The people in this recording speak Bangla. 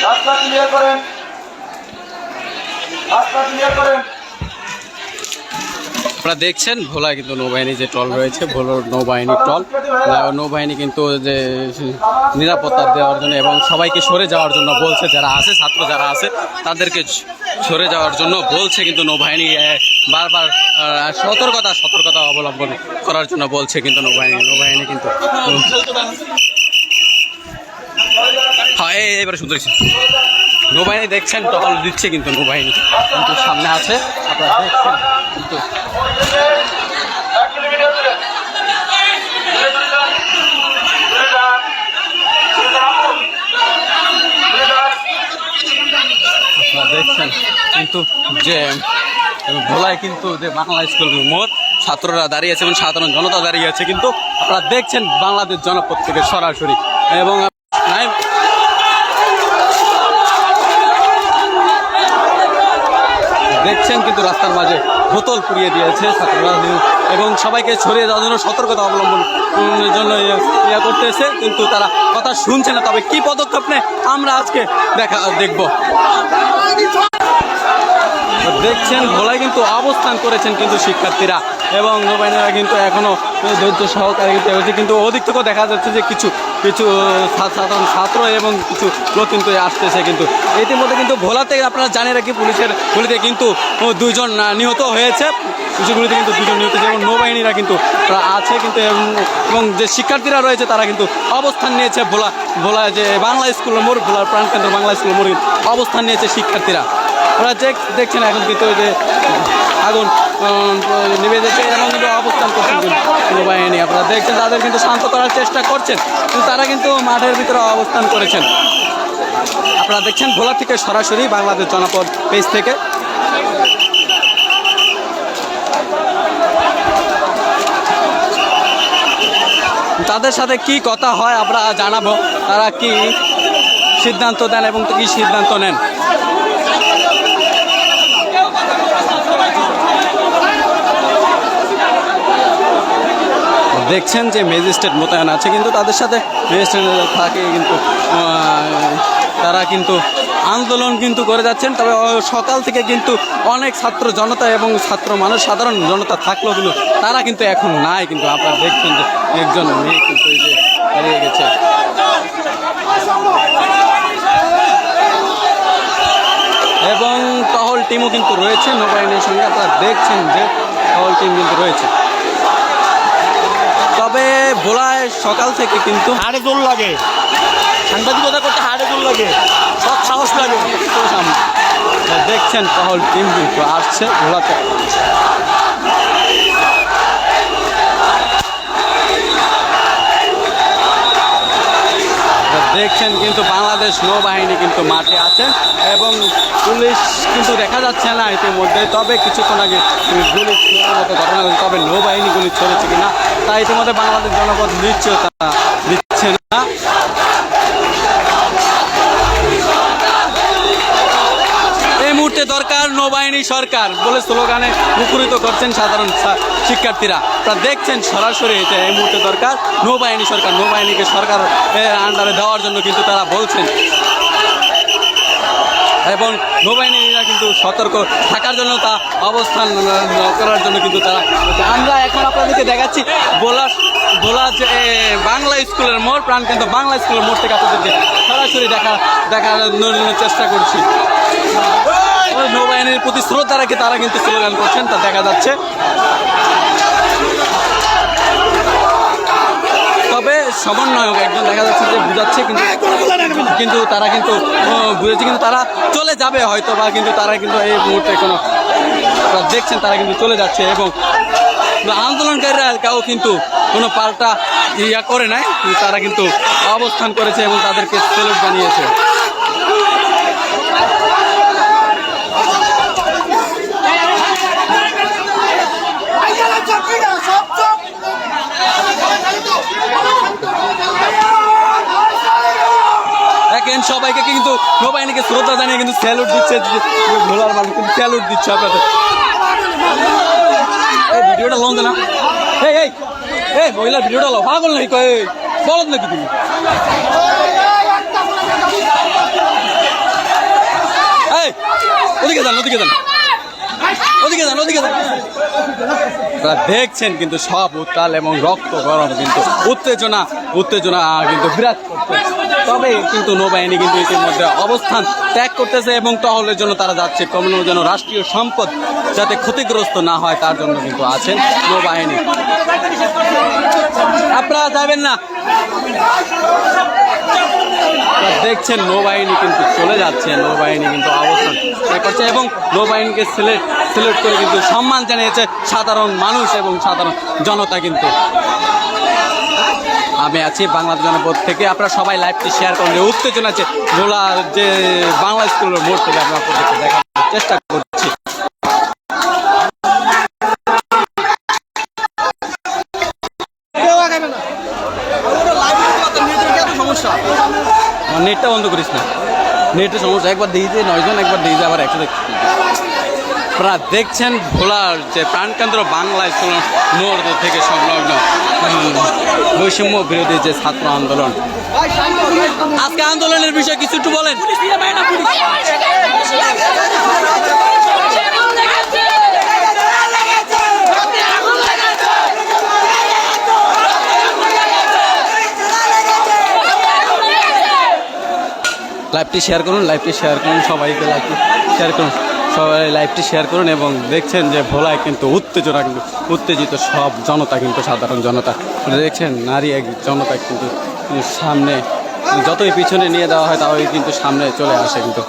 রাস্তা ক্লিয়ার করেন, রাস্তা ক্লিয়ার করেন। আপনারা দেখছেন ভোলা কিন্তু নৌবাহিনী যে টল রয়েছে, ভোলার নৌবাহিনী টল, নৌবাহিনী কিন্তু যে নিরাপত্তা দেওয়ার জন্য এবং সবাইকে সরে যাওয়ার জন্য বলছে, যারা আছে ছাত্র যারা আছে তাদেরকে সরে যাওয়ার জন্য বলছে, কিন্তু নৌবাহিনী বারবার সতর্কতা অবলম্বন করার জন্য বলছে কিন্তু নৌবাহিনী কিন্তু হ্যাঁ এবারে সুন্দর নৌবাহিনী দেখছেন টহল দিচ্ছে, কিন্তু নৌবাহিনী কিন্তু সামনে আছে আপনারা দেখছেন কিন্তু আপনারা দেখছেন কিন্তু যে ভোলায় কিন্তু যে বাংলা স্কুলের মোড় ছাত্ররা দাঁড়িয়ে আছে এবং সাধারণ জনতা দাঁড়িয়ে আছে, কিন্তু আপনারা দেখছেন বাংলাদেশ জনপদ থেকে সরাসরি এবং দেখছেন কিন্তু রাস্তার মাঝে বোতল পুড়িয়ে দিয়েছে ছাত্ররা এবং সবাইকে ছড়িয়ে যাওয়ার জন্য সতর্কতা অবলম্বনের জন্য ইয়া করতেছে, কিন্তু তারা কথা শুনছে না। তবে কি পদক্ষেপ নেয় আমরা আজকে দেখব। দেখছেন ভোলায় কিন্তু অবস্থান করেছেন কিন্তু শিক্ষার্থীরা এবং নৌবাহিনীরা কিন্তু এখনো ধৈর্য সহকারে কিন্তু ওদিক থেকেও দেখা যাচ্ছে যে কিছু সাধারণ ছাত্র এবং কিছু লোক কিন্তু আসতেছে। কিন্তু ইতিমধ্যে কিন্তু ভোলাতে আপনারা জানেন রাখি পুলিশের গুলিতে কিন্তু 2 জন নিহত হয়েছে, কিছুগুলিতে কিন্তু 2 জন নিহত হয়েছে এবং নৌবাহিনীরা কিন্তু আছে কিন্তু এবং যে শিক্ষার্থীরা রয়েছে তারা কিন্তু অবস্থান নিয়েছে ভোলা যে বাংলা স্কুলের মোড়, ভোলার প্রাণকেন্দ্র বাংলা স্কুলের মোড় অবস্থান নিয়েছে শিক্ষার্থীরা। ওরা দেখছেন এখন কিন্তু ওই যে আগুন নিভে যাচ্ছে এবং কিন্তু অবস্থান করছেন নৌবাহিনী। আপনারা দেখছেন তাদের কিন্তু শান্ত করার চেষ্টা করছেন, কিন্তু তারা কিন্তু মাঠের ভিতরে অবস্থান করেছেন। আপনারা দেখছেন ভোলা থেকে সরাসরি বাংলাদেশ জনপদ পেজ থেকে। তাদের সাথে কি কথা হয় আমরা জানাবো, তারা কি সিদ্ধান্ত দেন এবং কি সিদ্ধান্ত নেন। দেখছেন যে ম্যাজিস্ট্রেট মোতায়েন আছে, কিন্তু তাদের সাথে ম্যাজিস্ট্রেট থাকে কিন্তু তারা কিন্তু আন্দোলন কিন্তু করে যাচ্ছেন। তবে সকাল থেকে কিন্তু অনেক ছাত্র জনতা এবং ছাত্র মানুষ সাধারণ জনতা থাকলেও কিন্তু তারা কিন্তু এখন নাই। কিন্তু আপনারা দেখছেন যে একজন মেয়ে কিন্তু এই যে হারিয়ে গেছে এবং টহল টিমও কিন্তু রয়েছে নৌবাহিনীর সঙ্গে। আপনারা দেখছেন যে টহল টিম কিন্তু রয়েছে। তবে ভোলায় সকাল থেকে কিন্তু হাড়ে জোর লাগে, সাংবাদিকতা করতে হাড়ে জোর লাগে, সব সাহস লাগে। দেখছেন টহল টিম কিন্তু আসছে ভোলাতে। দেখছেন কিন্তু বাংলাদেশ নৌবাহিনী কিন্তু মাঠে আছে এবং পুলিশ কিন্তু দেখা যাচ্ছে না ইতিমধ্যে। তবে কিছুক্ষণ আগে গুলি ছোড়ার মতো ঘটনা ঘটেছে, তবে নৌবাহিনী গুলি ছড়েছে কিনা তা ইতিমধ্যে বাংলাদেশ জনপদ নিশ্চয়তা দিচ্ছে না। এই মুহূর্তে দরকার নৌবাহিনী সরকার বলে স্লোগানে মুখরিত করছেন সাধারণ শিক্ষার্থীরা। আপনারা দেখছেন সরাসরি এই মুহূর্তে দরকার নৌবাহিনী সরকার, নৌবাহিনীকে সরকার আন্ডারে দেওয়ার জন্য কিন্তু তারা বলছেন এবং নৌবাহিনীরা কিন্তু সতর্ক থাকার জন্য তা অবস্থান করার জন্য কিন্তু তারা। আমরা এখন আপনাদেরকে দেখাচ্ছি ভোলা যে বাংলা স্কুলের মোড়, প্রাণকেন্দ্র বাংলা স্কুলের মোড় থেকে আপনাদেরকে সরাসরি দেখার চেষ্টা করছি। নৌবাহিনীর প্রতি শ্রদ্ধা রেখে তারা কিন্তু স্লোগান করছেন, তা দেখা যাচ্ছে। তবে সমন্বয়ক একজন দেখা যাচ্ছে যে বুঝাচ্ছে, কিন্তু তারা কিন্তু বুঝেছে, কিন্তু তারা চলে যাবে হয়তো বা, কিন্তু তারা কিন্তু এই মুহূর্তে কোনো দেখছেন তারা কিন্তু চলে যাচ্ছে এবং আন্দোলনকারীরা কেউ কিন্তু কোনো পাল্টা ইয়া করে নাই, তারা কিন্তু অবস্থান করেছে এবং তাদেরকে স্যালুট জানিয়েছে। দেখেন সবাইকে কিন্তু নৌবাহিনীকে শ্রদ্ধা জানিয়ে কিন্তু স্যালুট দিচ্ছে, ভোলার মানুষ কিন্তু স্যালুট দিচ্ছে আপনাদের। এই ভিডিওটা লং না, এই মহিলার ভিডিওটা লো, পাগল নাকি বলত নাকি তুমি? যান ওদিকে যান ওদিকে যান ওদিকে যান। আপনারা দেখছেন কিন্তু সব উত্তাল এবং রক্ত গরম কিন্তু উত্তেজনা কিন্তু বিরাট করছে। তবে কিন্তু নৌবাহিনী কিন্তু ইতিমধ্যে অবস্থান ত্যাগ করতেছে এবং টহলের জন্য তারা যাচ্ছে। কোনো যেন রাষ্ট্রীয় সম্পদ যাতে ক্ষতিগ্রস্ত না হয় তার জন্য কিন্তু আছেন নৌবাহিনী। আপনারা যাবেন না, দেখছেন নৌবাহিনী কিন্তু চলে যাচ্ছে, নৌবাহিনী কিন্তু অবস্থান করছে এবং নৌবাহিনীকে সিলেক্ট করে কিন্তু সম্মান জানিয়েছে সাধারণ মানুষ এবং সাধারণ জনতা। কিন্তু আমি আছি বাংলাদেশ জনপদ থেকে, আপনারা সবাই লাইভটি শেয়ার করুন। যে উত্তেজনা আছে ভোলা যে বাংলা স্কুলের মোড় থেকে আমি আপনাদেরকে দেখার চেষ্টা করছি। নেটটা বন্ধ করিস না, নেটের সমস্যা। একবার দিয়েছে 9 জন, একবার দিয়েছে আবার 100। আপনারা দেখছেন ভোলার যে প্রাণকেন্দ্র বাংলা স্কুল মোড় থেকে সংলগ্ন বৈষম্য বিরোধী যে ছাত্র আন্দোলন। আজকে আন্দোলনের বিষয়ে কিছু একটু বলেন। লাইভটি শেয়ার করুন, সবাইকে লাইভটি শেয়ার করুন, সবাই লাইভটি শেয়ার করুন। এবং দেখছেন যে ভোলায় কিন্তু উত্তেজনা, কিন্তু উত্তেজিত সব জনতা, কিন্তু সাধারণ জনতা দেখছেন। নারী এক জনতা কিন্তু সামনে, যতই পিছনে নিয়ে দেওয়া হয় তাই কিন্তু সামনে চলে আসে কিন্তু।